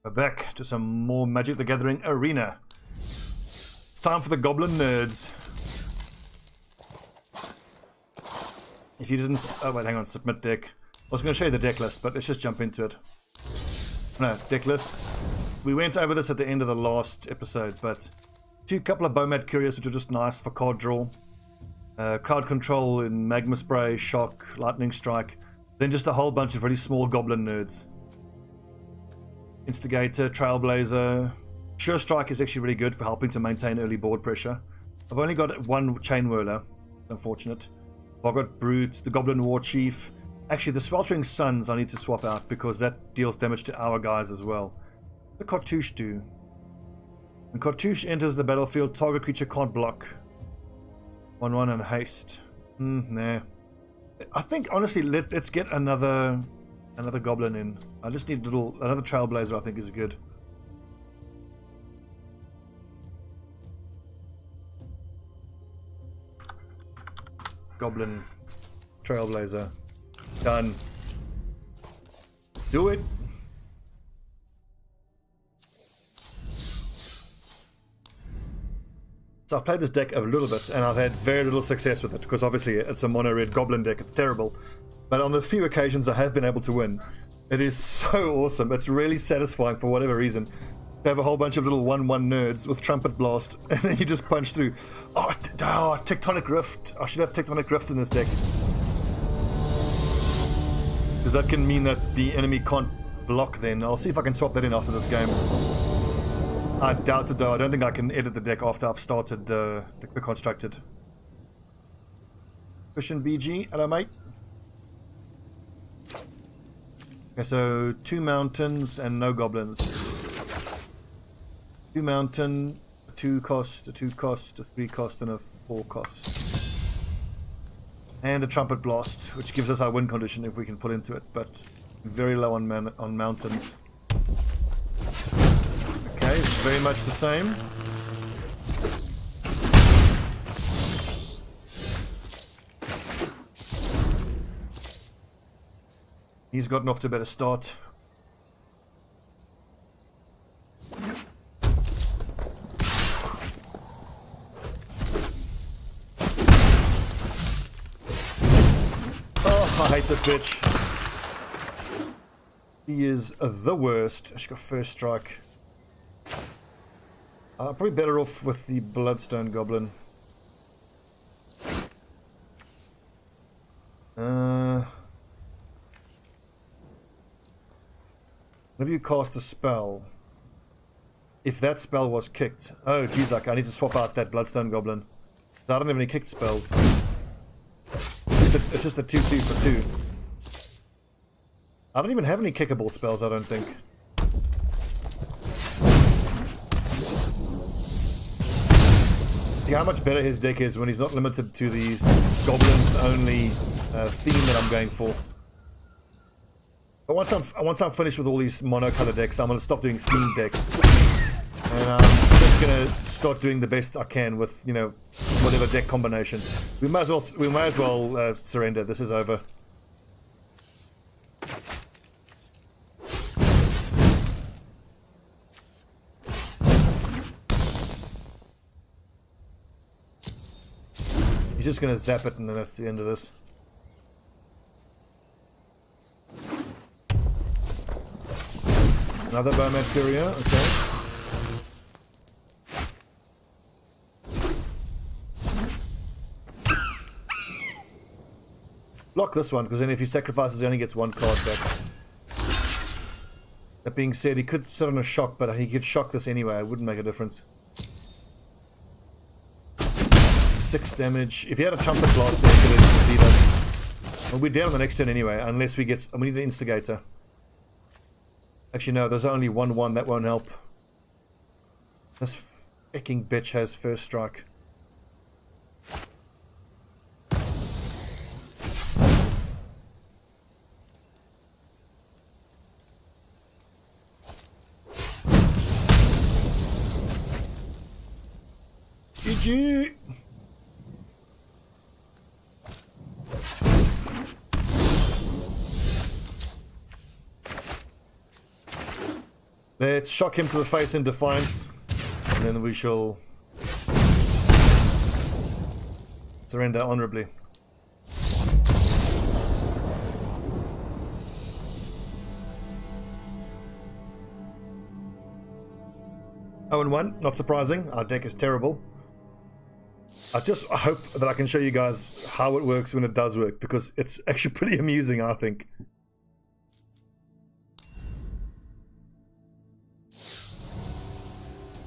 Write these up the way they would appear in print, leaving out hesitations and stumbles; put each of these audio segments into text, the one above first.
We're back to some more Magic the Gathering Arena. It's time for the Goblin Nerds. If you didn't... Oh, wait, hang on. Submit deck. I was going to show you the deck list, but let's just jump into it. No, deck list. We went over this at the end of the last episode, but... couple of Bomat Curious, which are just nice for card draw. Crowd Control in Magma Spray, Shock, Lightning Strike. Then just a whole bunch of really small Goblin Nerds. Instigator, Trailblazer. Sure Strike is actually really good for helping to maintain early board pressure. I've only got one Chain Whirler. Unfortunate. I've got Brute, the Goblin War Chief. Actually, the Sweltering Suns I need to swap out because that deals damage to our guys as well. What does Cartouche do? When Cartouche enters the battlefield, target creature can't block. 1/1 and haste. Nah. I think, honestly, let's get another Goblin in. I just need another Trailblazer, I think is good. Goblin. Trailblazer. Done. Let's do it. So I've played this deck a little bit and I've had very little success with it because obviously it's a mono-red Goblin deck. It's terrible. But on the few occasions I have been able to win, it is so awesome. It's really satisfying for whatever reason. They have a whole bunch of little 1/1 nerds with Trumpet Blast and then you just punch through. Oh, Tectonic Rift. I should have Tectonic Rift in this deck. Because that can mean that the enemy can't block then. I'll see if I can swap that in after this game. I doubt it though. I don't think I can edit the deck after I've started the constructed. Christian BG, hello mate. Okay, so 2 mountains and no goblins. 2 mountain, a 2 cost, a 2 cost, a 3 cost, and a 4 cost. And a Trumpet Blast, which gives us our win condition if we can put into it, but very low on mountains. Okay, very much the same. He's gotten off to a better start. Oh, I hate this bitch. He is the worst. She's got first strike. Probably better off with the Bloodstone Goblin. Whenever you cast a spell, if that spell was kicked... Oh, geez, like, I need to swap out that Bloodstone Goblin. I don't have any kicked spells. It's just a 2/2 for 2. I don't even have any kickable spells, I don't think. See how much better his deck is when he's not limited to these goblins only theme that I'm going for. But once I'm finished with all these monocolor decks, I'm going to stop doing themed decks. And I'm just going to start doing the best I can with, you know, whatever deck combination. We might as well surrender. This is over. He's just going to zap it and then that's the end of this. Another Bomat Courier, okay. Block this one, because then if he sacrifices he only gets 1 card back. That being said, he could sit on a shock, but he could shock this anyway, it wouldn't make a difference. 6 damage. If he had a Trumpet Blast there, he could have beat us. Well, we're down on the next turn anyway, unless we get... we need the Instigator. Actually, no, there's only 1/1, that won't help. This fucking bitch has first strike. GG! Let's shock him to the face in defiance, and then we shall surrender honorably. Oh, and 1, not surprising. Our deck is terrible. I hope that I can show you guys how it works when it does work, because it's actually pretty amusing, I think.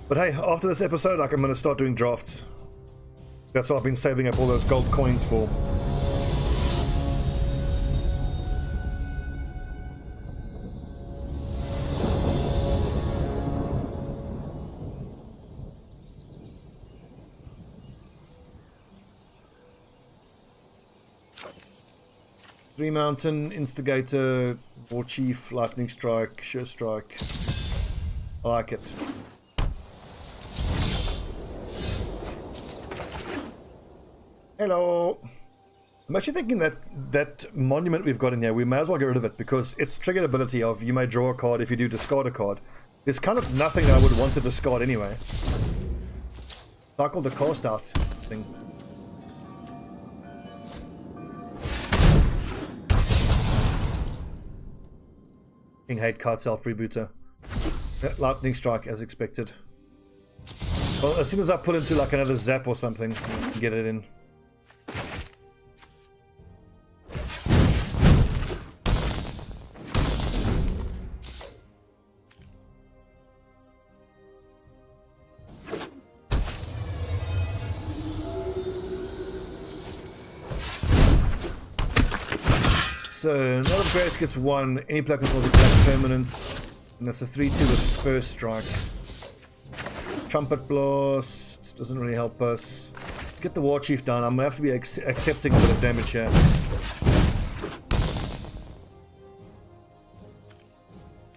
But hey, after this episode, I'm going to start doing drafts. That's what I've been saving up all those gold coins for. Three Mountain, Instigator, War Chief, Lightning Strike, Sure Strike. I like it. Hello. I'm actually thinking that that monument we've got in here, we may as well get rid of it, because its triggered ability of you may draw a card if you do discard a card. There's kind of nothing I would want to discard anyway. Cycle the cast out thing. King Hate card self rebooter. Lightning Strike as expected. Well, as soon as I put into like another zap or something, I can get it in. So, Knot of Grace gets 1, any player controls attack permanent, and that's a 3-2 with first strike. Trumpet Blast doesn't really help us. Let's get the War Chief down. I'm going to have to be accepting a bit of damage here.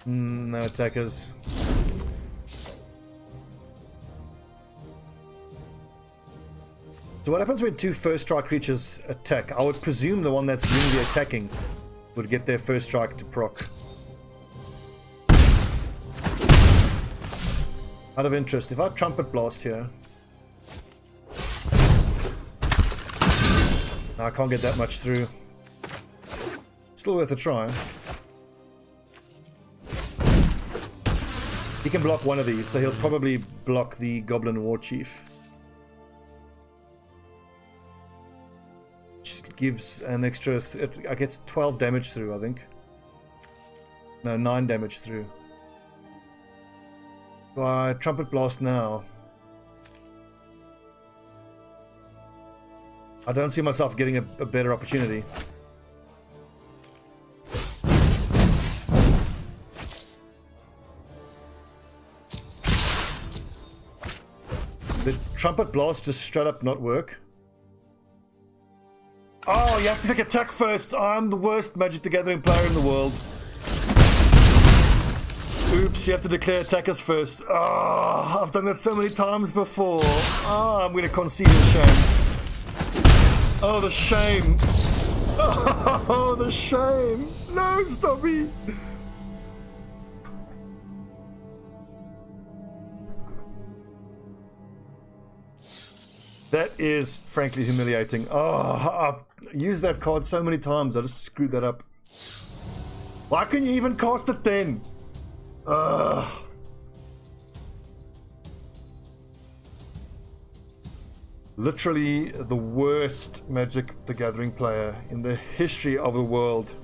No attackers. So what happens when 2 first strike creatures attack? I would presume the one that's doing the attacking would get their first strike to proc. Out of interest, if I Trumpet Blast here... No, I can't get that much through. Still worth a try. He can block one of these, so he'll probably block the Goblin War Chief. Gives an extra... I get 12 damage through, I think. No, 9 damage through. So I Trumpet Blast now. I don't see myself getting a better opportunity. The Trumpet Blast just straight up not work. Oh, you have to take attack first. I'm the worst Magic the Gathering player in the world. Oops, you have to declare attackers first. Oh, I've done that so many times before. Oh, I'm going to concede a shame. Oh, the shame. Oh, the shame. No, Stobbie. That is frankly humiliating. Oh, I've used that card so many times. I just screwed that up. Why can you even cast it then? Ugh. Literally the worst Magic the Gathering player in the history of the world.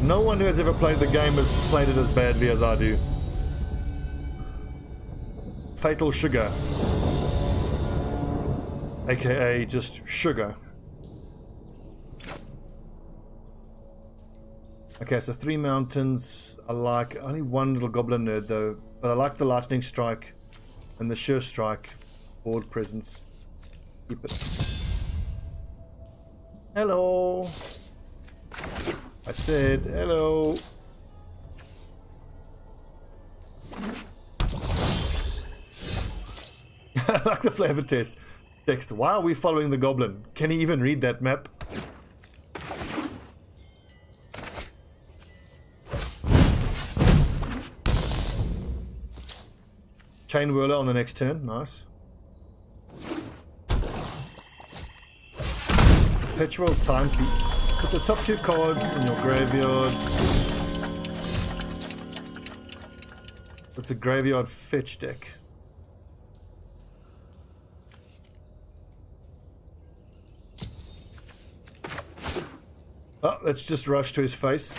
No one who has ever played the game has played it as badly as I do. Fatal Sugar. AKA just sugar. Okay, so 3 mountains. I like only 1 little goblin nerd though, but I like the Lightning Strike and the Sure Strike board presence. Keep it. Hello. I said hello. I like the flavor test. Text, why are we following the goblin? Can he even read that map? Chain Whirler on the next turn. Nice. Perpetual Timepiece. Put the top 2 cards in your graveyard. It's a graveyard fetch deck. Oh, let's just rush to his face.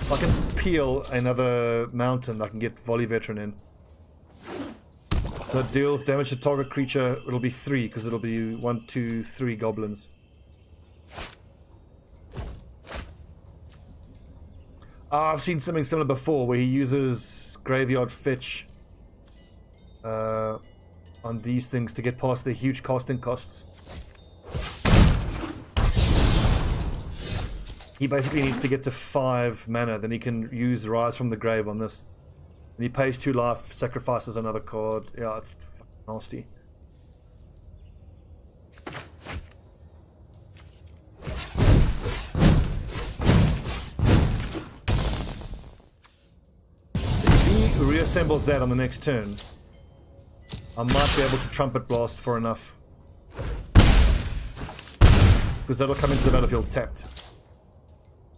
If I can peel another mountain, I can get Volley Veteran in. So it deals damage to target creature. It'll be 3 because it'll be 1, 2, 3 goblins. I've seen something similar before where he uses graveyard fetch on these things to get past the huge casting costs. He basically needs to get to 5 mana, then he can use Rise from the Grave on this. And he pays 2 life, sacrifices another card. Yeah, it's fucking nasty. If he reassembles that on the next turn, I might be able to Trumpet Blast for enough. Because that'll come into the battlefield tapped.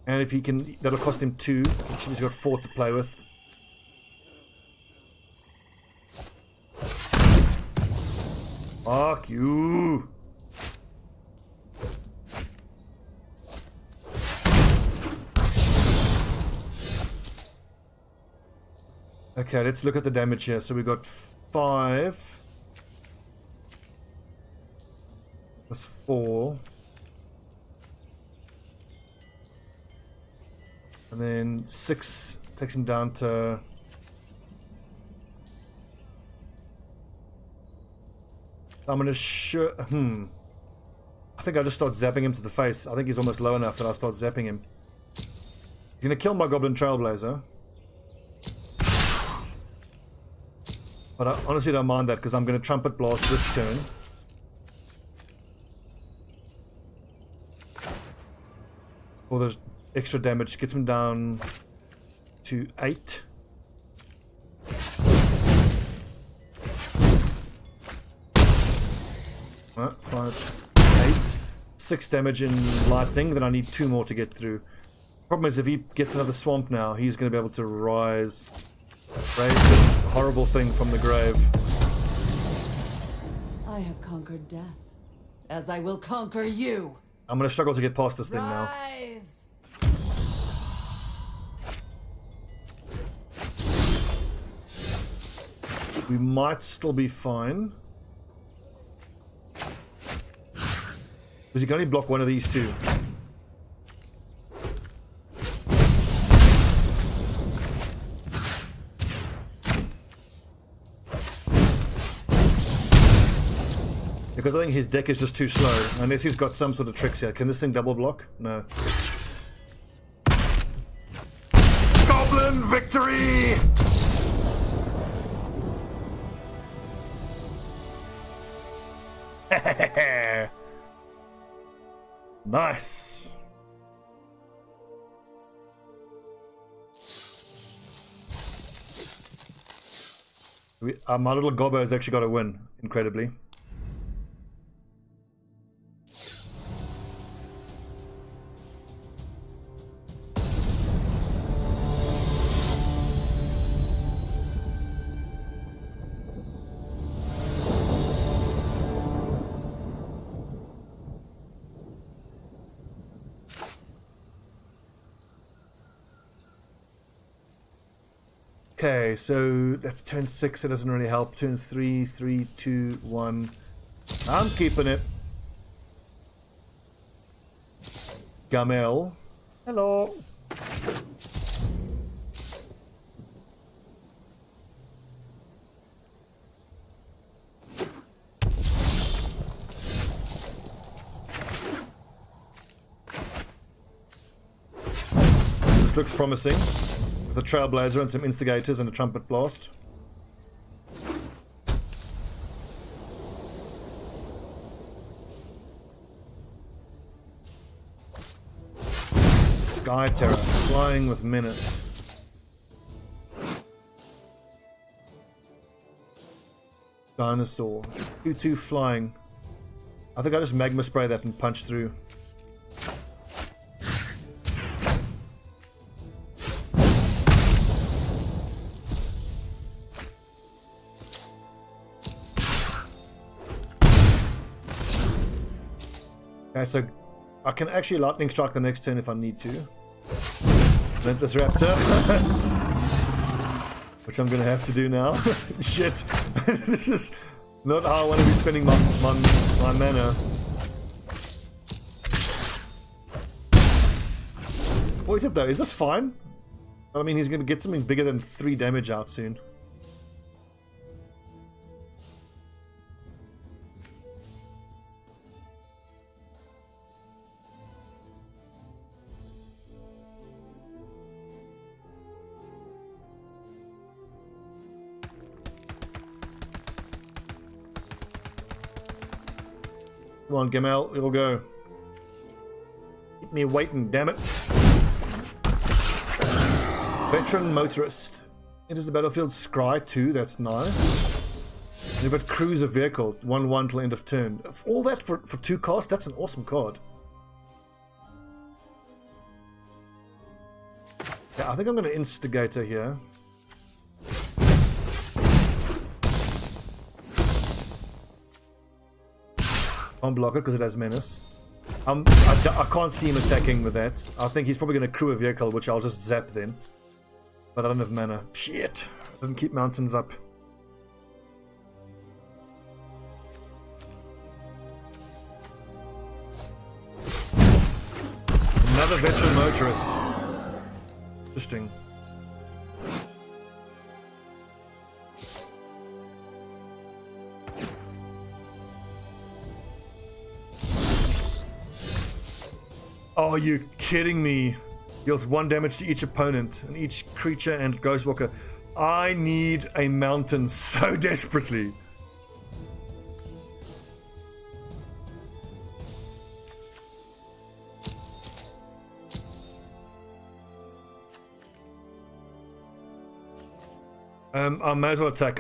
And if he can, that'll cost him 2, which he's got 4 to play with. Fuck you! Okay, let's look at the damage here. So we got 5 plus 4. And then 6 takes him down to... I'm gonna I think I'll just start zapping him to the face. I think he's almost low enough that I'll start zapping him. He's gonna kill my Goblin Trailblazer. But I honestly don't mind that because I'm gonna Trumpet Blast this turn. For the extra damage, gets him down to 8. Right, 5, 8, 6 damage in lightning. Then I need 2 more to get through. Problem is, if he gets another swamp now, he's going to be able to raise this horrible thing from the grave. I have conquered death, as I will conquer you. I'm going to struggle to get past this thing now. We might still be fine. Because you can only block one of these 2. Because I think his deck is just too slow. Unless he's got some sort of tricks here. Can this thing double block? No. Goblin victory! Nice. My little gobbo has actually got a win, incredibly. Okay, so that's turn 6, it doesn't really help. Turn 3, 3, 2, 1. I'm keeping it. Gamel. Hello. This looks promising. With a Trailblazer and some Instigators and a Trumpet Blast. Sky Terror, flying with menace. Dinosaur, 2/2 flying. I think I just magma spray that and punch through. Okay, so I can actually lightning strike the next turn if I need to. Relentless Raptor. Which I'm gonna have to do now. Shit. This is not how I want to be spending my mana. What is it though? Is this fine? I mean, he's gonna get something bigger than 3 damage out soon. Come on, Gamel, it'll go. Keep me waiting, damn it. Veteran Motorist. Enters the battlefield, scry 2, that's nice. And if it crews a vehicle, 1/1 till end of turn. All that for 2 cost, that's an awesome card. Yeah, I think I'm going to Instigator here. Can't block it because it has menace. I can't see him attacking with that. I think he's probably going to crew a vehicle, which I'll just zap then. But I don't have mana. Shit. Doesn't keep mountains up. Another veteran motorist. Interesting. Are you kidding me? Deals 1 damage to each opponent and each creature and Ghostwalker. I need a mountain so desperately. I may as well attack.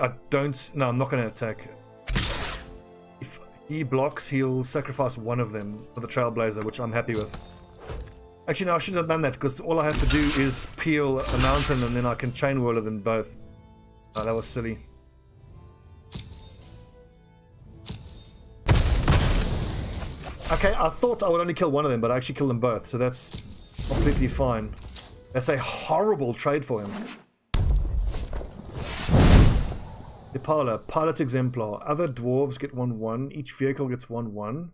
No, I'm not going to attack. If he blocks, he'll sacrifice 1 of them for the Trailblazer, which I'm happy with. Actually, no, I shouldn't have done that, because all I have to do is peel a mountain and then I can chain whirler them both. Oh, that was silly. Okay, I thought I would only kill 1 of them, but I actually killed them both, so that's completely fine. That's a horrible trade for him. Ipala, Pilot Exemplar. Other dwarves get 1/1. Each vehicle gets 1/1.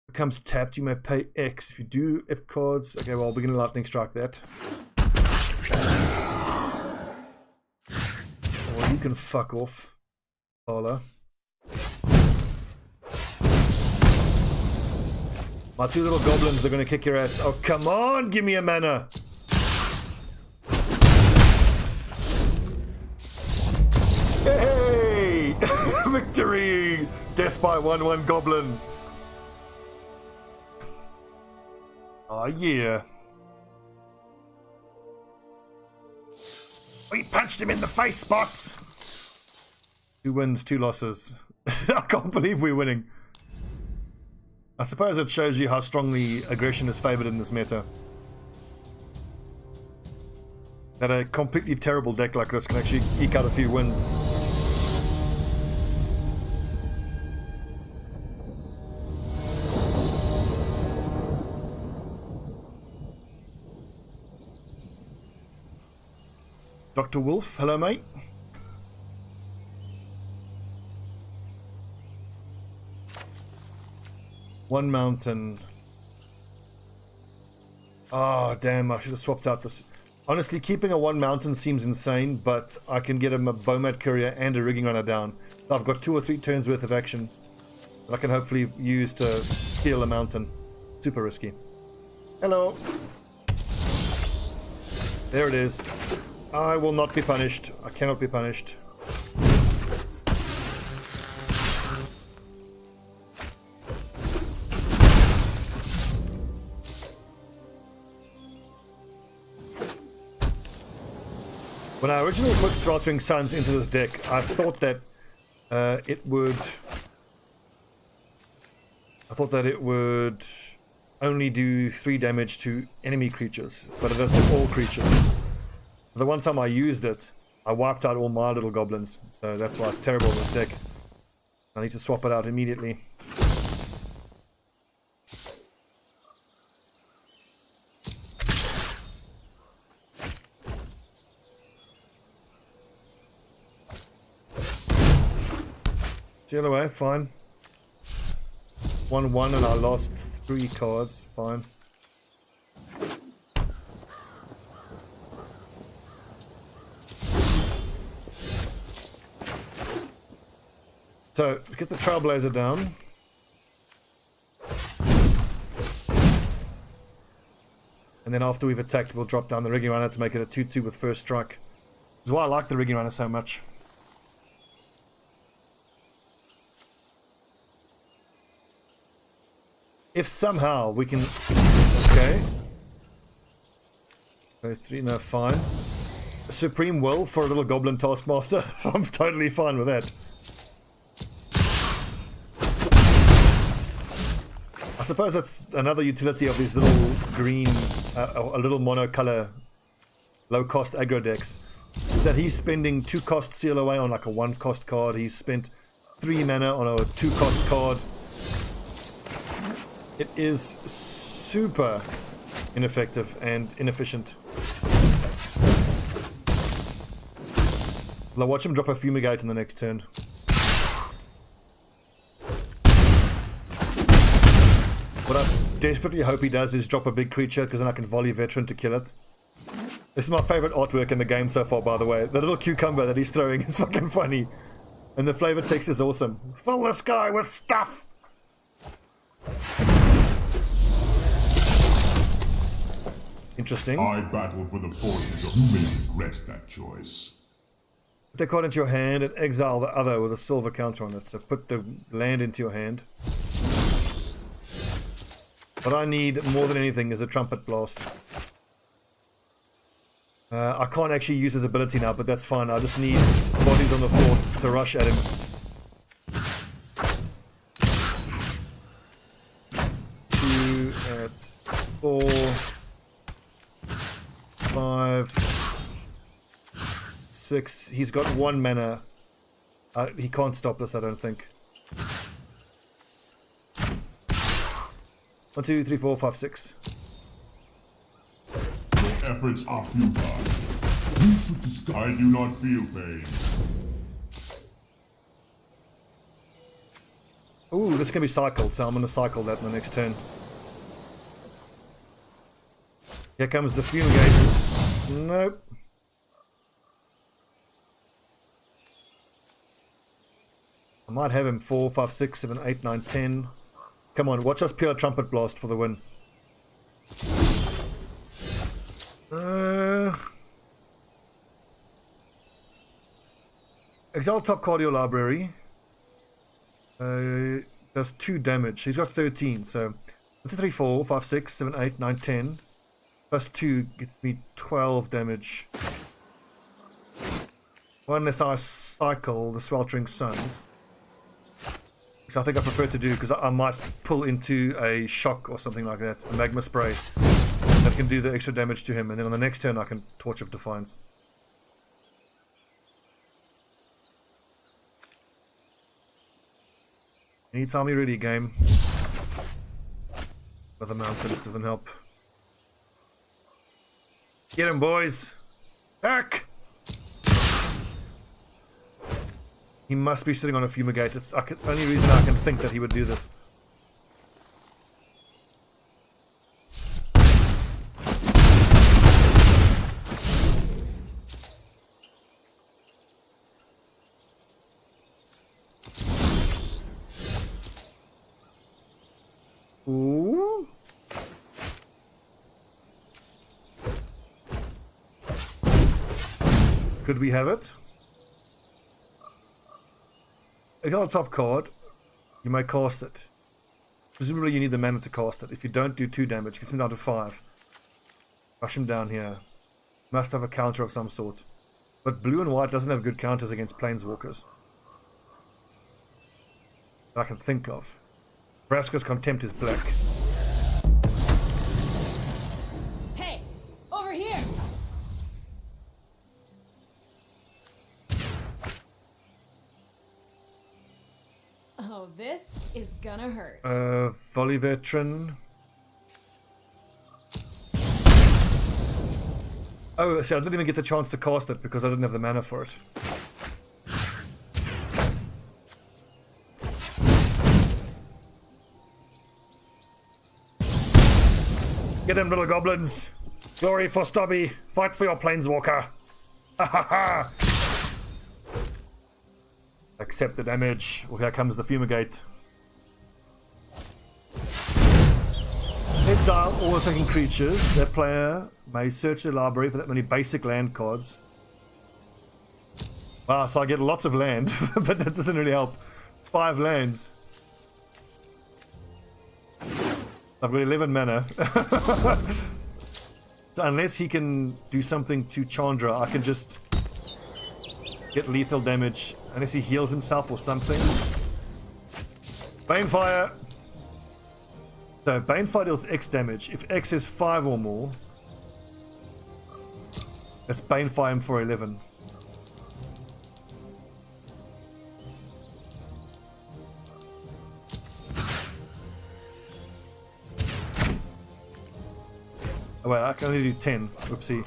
Becomes tapped, you may pay X. If you do ip cards, okay, well, we're gonna lightning strike that. Well, you can fuck off, Paula. My 2 little goblins are gonna kick your ass. Oh, come on, give me a mana. Hey! Victory! Death by 1/1 goblin. Oh yeah. We punched him in the face, boss! 2 wins, 2 losses. I can't believe we're winning. I suppose it shows you how strongly aggression is favored in this meta. That a completely terrible deck like this can actually eke out a few wins. Dr. Wolf, hello mate. One mountain. Oh damn, I should have swapped out this. Honestly, keeping a 1 mountain seems insane, but I can get him a Bowmat Courier and a Rigging Runner down. I've got 2 or 3 turns worth of action that I can hopefully use to heal a mountain. Super risky. Hello. There it is. I will not be punished. I cannot be punished. When I originally put Sweltering Suns into this deck, I thought that it would only do 3 damage to enemy creatures, but it does to all creatures. The one time I used it, I wiped out all my little goblins, so that's why it's terrible in this deck. I need to swap it out immediately. Steal away, fine. 1-1 and I lost 3 cards, fine. So, get the Trailblazer down. And then after we've attacked, we'll drop down the Rigging Runner to make it a 2-2 with first strike. That's why I like the Rigging Runner so much. If somehow we can... Okay. 3, no, fine. Supreme Will for a little Goblin Taskmaster. I'm totally fine with that. I suppose that's another utility of these little green, a little monocolor, low-cost aggro decks. Is that he's spending 2 cost Seal Away on like a 1 cost card. He's spent 3 mana on a 2 cost card. It is super ineffective and inefficient. I'll watch him drop a Fumigate in the next turn. What I desperately hope he does is drop a big creature, because then I can volley Veteran to kill it. This is my favorite artwork in the game so far, by the way. The little cucumber that he's throwing is fucking funny. And the flavor text is awesome. Fill the sky with stuff! Interesting. I battle for the forces of who may regret that choice. Put the card into your hand and exile the other with a silver counter on it. So put the land into your hand. What I need more than anything is a Trumpet Blast. I can't actually use his ability now, but that's fine. I just need bodies on the floor to rush at him. That's 4, 5, 6. He's got 1 mana. He can't stop this, I don't think. 1, 2, 3, 4, 5, 6. Your efforts are futile. You should disguise. I do not feel pain. Ooh, this can be cycled, so I'm going to cycle that in the next turn. Here comes the Fumigates. Nope. I might have him 4, 5, 6, 7, 8, 9, 10. Come on, watch us pure Trumpet Blast for the win. Exile top card of your library. Does 2 damage. He's got 13, so 1, 2, 3, 4, 5, 6, 7, 8, 9, 10. Plus 2 gets me 12 damage. Well, unless I cycle the Sweltering Suns, which I think I prefer to do, because I might pull into a shock or something like that, a magma spray that can do the extra damage to him, and then on the next turn I can Torch of Defiance. Anytime you're ready, game. Another mountain doesn't help. Get him, boys! Back! He must be sitting on a Fumigate. It's the only reason I can think that he would do this. Ooh. Could we have it? If you got a top card, you may cast it. Presumably you need the mana to cast it. If you don't do 2 damage, gets him down to 5. Rush him down here. Must have a counter of some sort. But blue and white doesn't have good counters against planeswalkers that I can think of. Vraska's Contempt is black. Hey, over here! Oh, this is gonna hurt. Volley Veteran. Oh, see, I didn't even get the chance to cast it because I didn't have the mana for it. Get him, little goblins! Glory for Stobbie! Fight for your planeswalker! Ha ha ha! Accept the damage. Well, here comes the Fumigate. Exile all attacking creatures. Their player may search their library for that many basic land cards. Wow, so I get lots of land, but that doesn't really help. 5 lands. I've got 11 mana. So unless he can do something to Chandra, I can just get lethal damage. Unless he heals himself or something. Banefire! So, Banefire deals X damage. If X is 5 or more, let's Banefire him for 11. Oh wait, I can only do 10. Oopsie.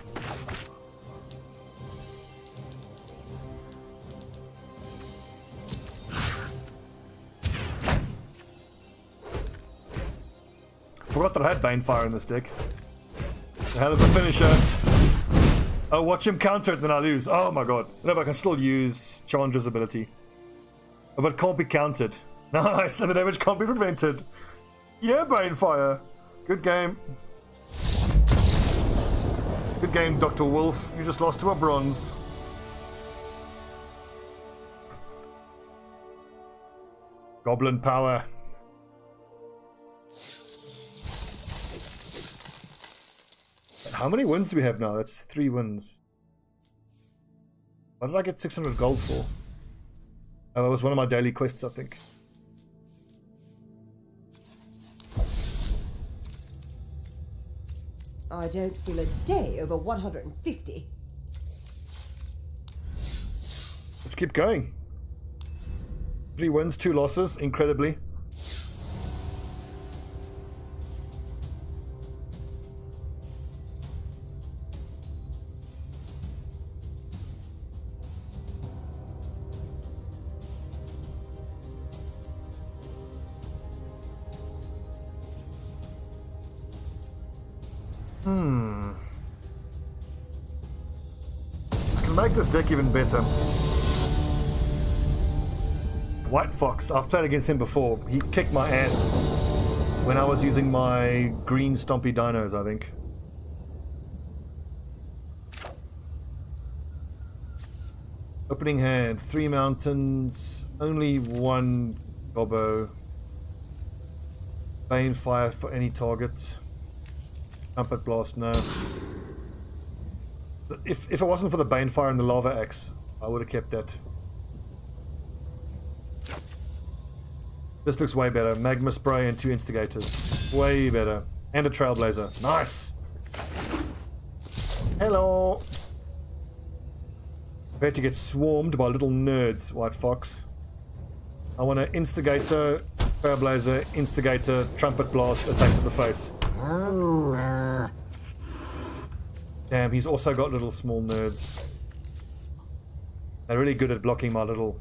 Forgot that I had Banefire in this deck. The hell of a finisher. Oh, watch him counter it, then I lose. Oh my god. No, but I can still use Chandra's ability. Oh, but it can't be countered. Nice, and the damage can't be prevented. Yeah, Banefire. Good game. Good game, Dr. Wolf. You just lost to a bronze. Goblin power. How many wins do we have now? That's 3 wins. What did I get 600 gold for? Oh, that was one of my daily quests, I think. I don't feel a day over 150. Let's keep going. 3 wins, 2 losses, incredibly. I can make this deck even better. White Fox, I've played against him before. He kicked my ass when I was using my green Stompy Dinos, I think. Opening hand, 3 mountains, only 1 gobbo. Banefire for any target. Trumpet Blast, no. If it wasn't for the Banefire and the Lava Axe, I would have kept that. This looks way better. Magma Spray and 2 Instigators. Way better. And a Trailblazer. Nice! Hello! Prepare to get swarmed by little nerds, White Fox. I want an Instigator, Trailblazer, Instigator, Trumpet Blast, attack to the face. Damn, he's also got little small nerds. They're really good at blocking my little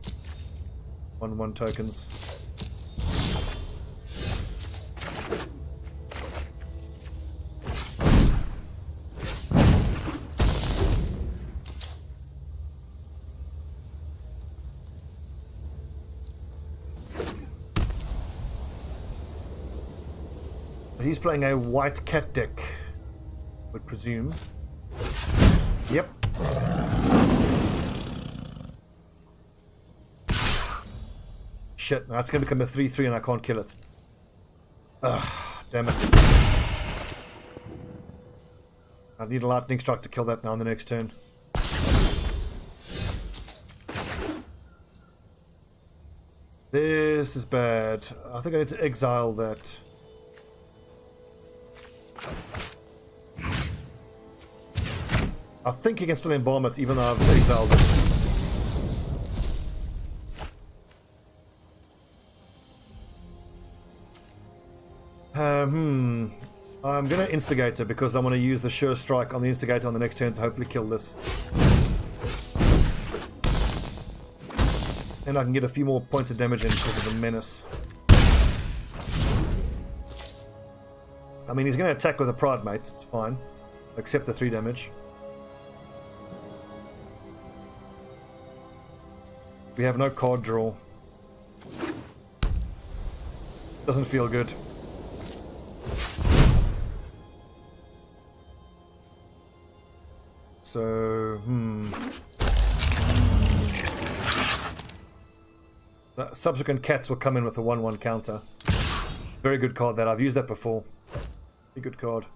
1/1 tokens. He's playing a white cat deck, I would presume. Yep. Shit, that's going to become a 3/3 and I can't kill it. Ugh, damn it. I need a lightning strike to kill that now in the next turn. This is bad. I think I need to exile that. I think he can still embalm it even though I've exiled it. I'm going to Instigator because I want to use the Sure Strike on the Instigator on the next turn to hopefully kill this. And I can get a few more points of damage in because of the Menace. I mean, he's going to attack with a Pride Mate, it's fine. Accept the 3 damage. We have no card draw. Doesn't feel good. So, The subsequent cats will come in with a 1/1 counter. Very good card that. I've used that before. Very good card.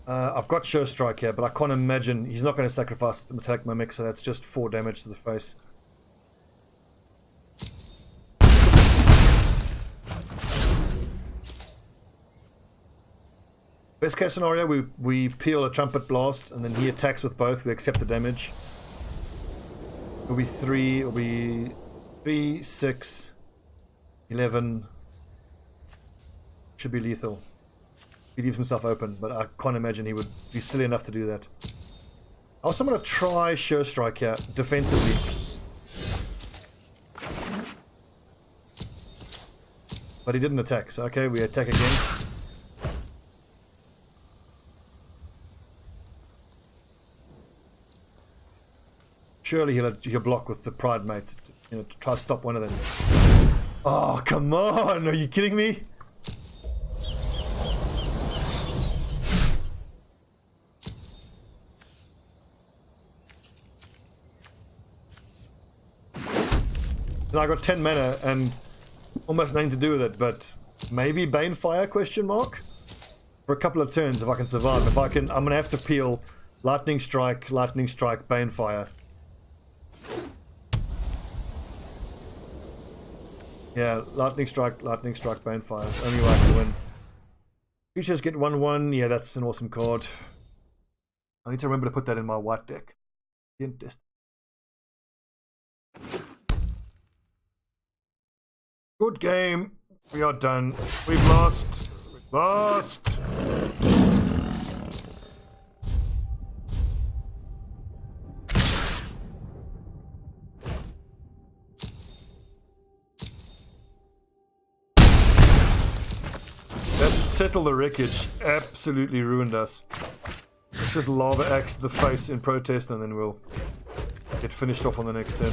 I've got Sure Strike here, but I can't imagine he's not going to sacrifice the Metallic Mimic, so that's just 4 damage to the face. Best case scenario, we peel a Trumpet Blast, and then he attacks with both. We accept the damage. It'll be 3, it'll be 3, 6, 11. Should be lethal. He leaves himself open, but I can't imagine he would be silly enough to do that. I also want to try Sure Strike here, defensively. But he didn't attack, so okay, we attack again. Surely he'll block with the Pride Mate, to try to stop one of them. Oh, come on! Are you kidding me? I got 10 mana and almost nothing to do with it, but maybe Banefire, question mark? For a couple of turns if I can survive. If I can, I'm gonna have to peel Lightning Strike, Banefire. Yeah, Lightning Strike, Banefire. Only way I can win. Creatures get 1/1. Yeah, that's an awesome card. I need to remember to put that in my white deck. Good game. We are done. We've lost. We've lost. That Settle the Wreckage absolutely ruined us. Let's just Lava Axe the face in protest and then we'll get finished off on the next turn.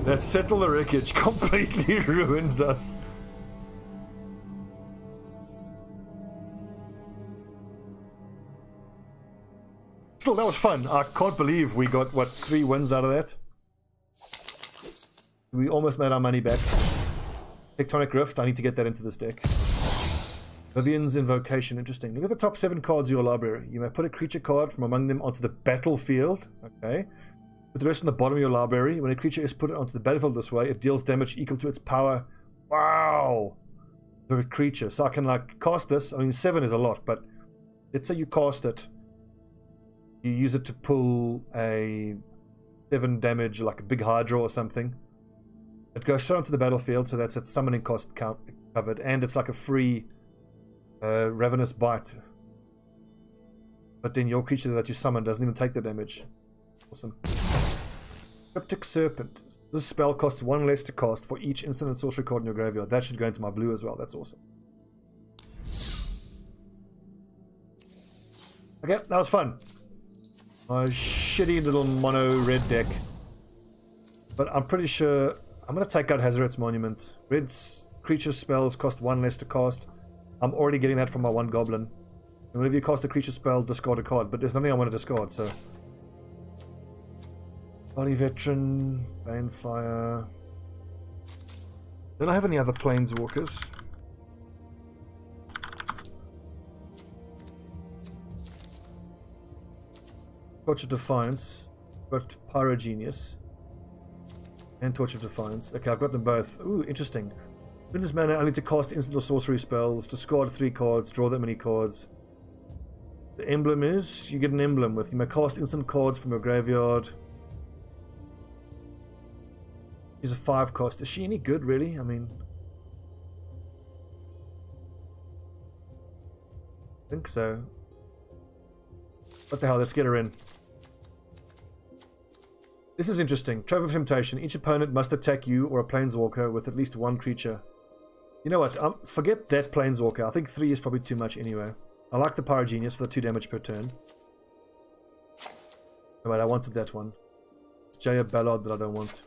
That Settle the Wreckage completely ruins us. Still, that was fun. I can't believe we got, what, 3 wins out of that? We almost made our money back. Tectonic Rift, I need to get that into this deck. Vivian's Invocation, interesting. Look at the top 7 cards of your library. You may put a creature card from among them onto the battlefield. Okay. Put the rest on the bottom of your library. When a creature is put onto the battlefield this way, it deals damage equal to its power. Wow! For a creature. So I can, like, cast this. I mean, 7 is a lot, but let's say you cast it. You use it to pull a 7 damage, like a big Hydra or something. It goes straight onto the battlefield, so that's its summoning cost covered. And it's like a free Ravenous Bite. But then your creature that you summon doesn't even take the damage. Awesome. Cryptic Serpent. This spell costs 1 less to cast for each instant and sorcery card in your graveyard. That should go into my blue as well. That's awesome. Okay, that was fun. My shitty little mono red deck. But I'm pretty sure I'm going to take out Hazaret's Monument. Red's creature spells cost 1 less to cast. I'm already getting that from my 1 goblin. And whenever you cast a creature spell, discard a card. But there's nothing I want to discard, so... Body Veteran, Banefire... Don't I have any other Planeswalkers? Torch of Defiance. Got Pyrogenius. And Torch of Defiance. Okay, I've got them both. Ooh, interesting. In this manner, only to cast instant or sorcery spells, discard 3 cards, draw that many cards. The emblem is, you get an emblem with, you may cast instant cards from your graveyard. She's a 5 cost. Is she any good, really? I mean... I think so. What the hell, let's get her in. This is interesting. Trove of Temptation. Each opponent must attack you or a Planeswalker with at least 1 creature. You know what? Forget that Planeswalker. I think 3 is probably too much anyway. I like the Pyrogenius for the 2 damage per turn. Oh, wait, I wanted that one. It's Jaya Ballard that I don't want.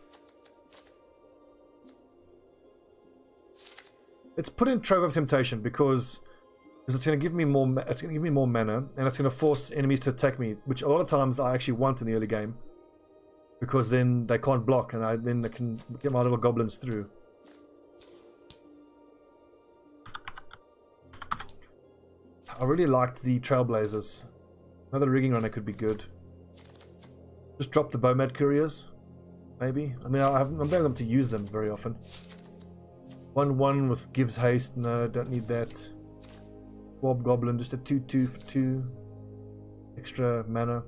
Let's put in Trove of Temptation because it's going to give me more. It's going to give me more mana, and it's going to force enemies to attack me, which a lot of times I actually want in the early game. Because then they can't block, and then I can get my little goblins through. I really liked the Trailblazers. Another rigging runner could be good. Just drop the Bomad Couriers, maybe. I mean, I'm not able to use them very often. 1/1 with gives haste. No, don't need that. Bob Goblin, just a 2/2 for 2 extra mana.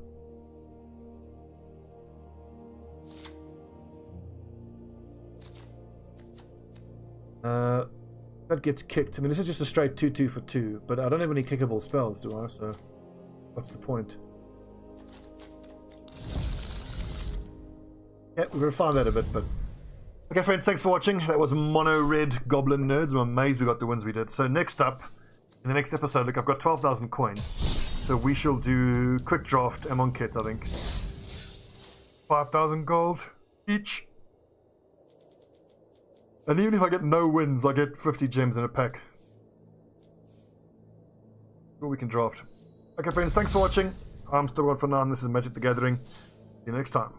That gets kicked. I mean, this is just a straight 2/2 for 2, but I don't have any kickable spells, do I? So, what's the point? Yeah, we're gonna find that a bit, but... Okay, friends, thanks for watching. That was Mono Red Goblin Nerds. I'm amazed we got the wins we did. So next up, in the next episode, look, I've got 12,000 coins. So we shall do Quick Draft Amon Kit, I think. 5,000 gold each. And even if I get no wins, I get 50 gems in a pack. Well, we can draft. Okay, friends, thanks for watching. I'm Stobbie for now, and this is Magic the Gathering. See you next time.